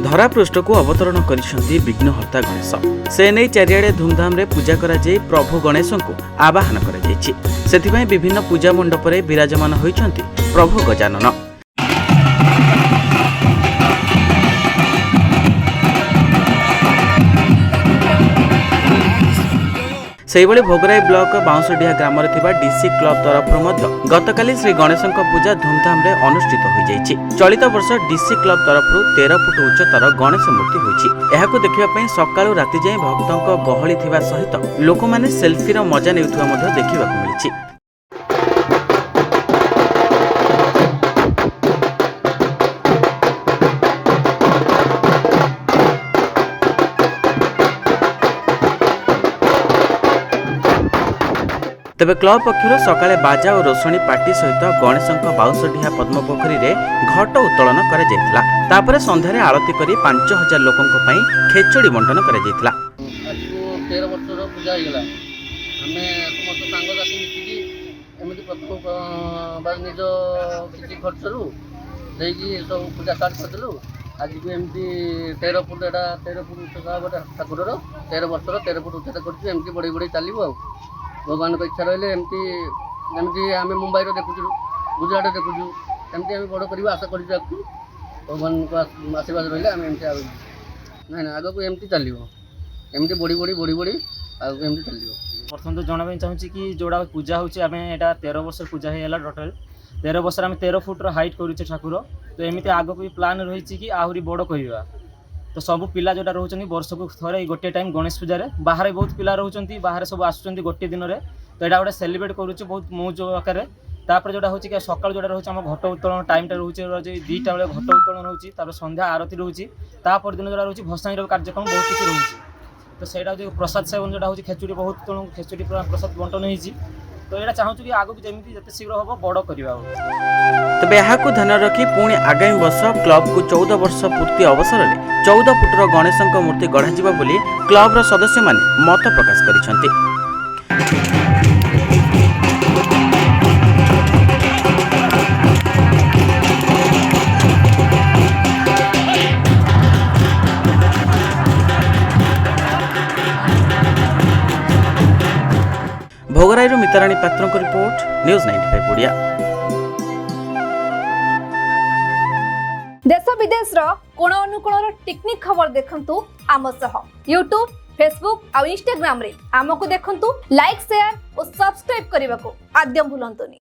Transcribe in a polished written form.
धरापृष्ठ को अवतरण करिसेंती विघ्नहर्ता गणेश से नहीं चारिआडे धूमधाम रे पूजा करा जाई प्रभु गणेश को आवाहन करा जायछि। सेथिपई विभिन्न पूजा मंडप रे विराजमान होइछंती प्रभु गजानन। सेहिभଳି भोगराई ब्लॉक बाउंसडीहा ग्राम डीसी क्लब तरफ गतकाली श्री गणेश पूजा धूमधाम रे अनुष्ठित हो जाइछि। चलित वर्ष डीसी क्लब तरफ 13 फुट उच्चतर गणेश मूर्ति होइछि। एहाकु देखिबा पई सकाळु राति जाय भक्तंक गहली थिबा सहित लोक माने सेल्फी रो मजा नेउथुवा मध्ये देखिबाकु मिलिछि। तेबे क्लब पक्षर सकाळे बाजा और रोषणी पार्टी सहित गणेश बाउंसडीहा पद्मपोखरी रे घट उत्तोलन करा जायतिला। तापरे संध्यारे आरती करी 5000 लोकंक पई खेचड़ी बंटन करा जायतिला। आज 13 वर्षर पूजा हेला हमें समस्त सांग साथी मिसिकी एमिति प्रथम बार निज किछि खर्चरू देकी सब पूजा स्टार्ट करदेलु। आज भी एमती 13 फुट एटा 13 फुट उच्चता बटा ठाकुरर 13 वर्षर 13 फुट उच्चता करछु। एमती बड़ी बड़ी चालिबो आ भगवान को इच्छा रही एमती जमी आम मुंबई देखु गुजरात देखु एमती आम बड़ कर आशा कर भगवान को आशीर्वाद रही आम एमती ना ना आग को एमती चलो एमती बढ़ी बढ़ी बढ़ी बढ़ी आगे एमती चलो। प्रथम तो जाना चाहूँगी कि जोड़ा पूजा होची आम एटा 13 वर्ष पूजा होगा टोटाल 13 वर्ष आम 13 फुट हाइट करुचे ठाकुर। तो एमती आग को भी प्लान रही कि आहरी बड़ करवा। तो सब पिला जोटा रोचंती वर्ष को थरे गोटे टाइम गणेश पूजा बाहर बहुत पिला रोचंती बाहर सब आसुचंती गोटे दिन में। तो यहाँ गोटे सेलिब्रेट करुचे बहुत मौज आकार। तापर जोटा होची कि सकाळ जोटा रोचे आम घट उत्तोलन टाइम रोचे 2टा बेले घट उत्तोलन होची। तापर संध्या आरती रोची। तापर दिन जोटा रोची भसाणी कार्यक्रम बहुत किसी रोची। तो सेटा जो प्रसाद सेवन जोटा होची खेचुड़ी बहुत खेचुड़ी प्रसाद बंटन होईची। तो यहाँ चाहूँ कि आगे जमी जिते शीघ्र हम बड़ करवा। तबे एहाकु ध्यान रखी पुणी आगामी वर्ष क्लब को 14 वर्ष पूर्ति अवसर में 14 फुटर गणेश मूर्ति गढ़ा बोली क्लब सदस्य माने मत प्रकाश करिसेंती। भोगराई मिताराणी पात्र रिपोर्ट न्यूज 95 ओडिया। देश विदेश कोण अनुकोण टेक्निक खबर देखंतु आम सह यूट्यूब फेसबुक और इंस्टाग्राम रे आमको देखंतु लाइक शेयर और सब्सक्राइब करने को आद्यम भूलंतुनी।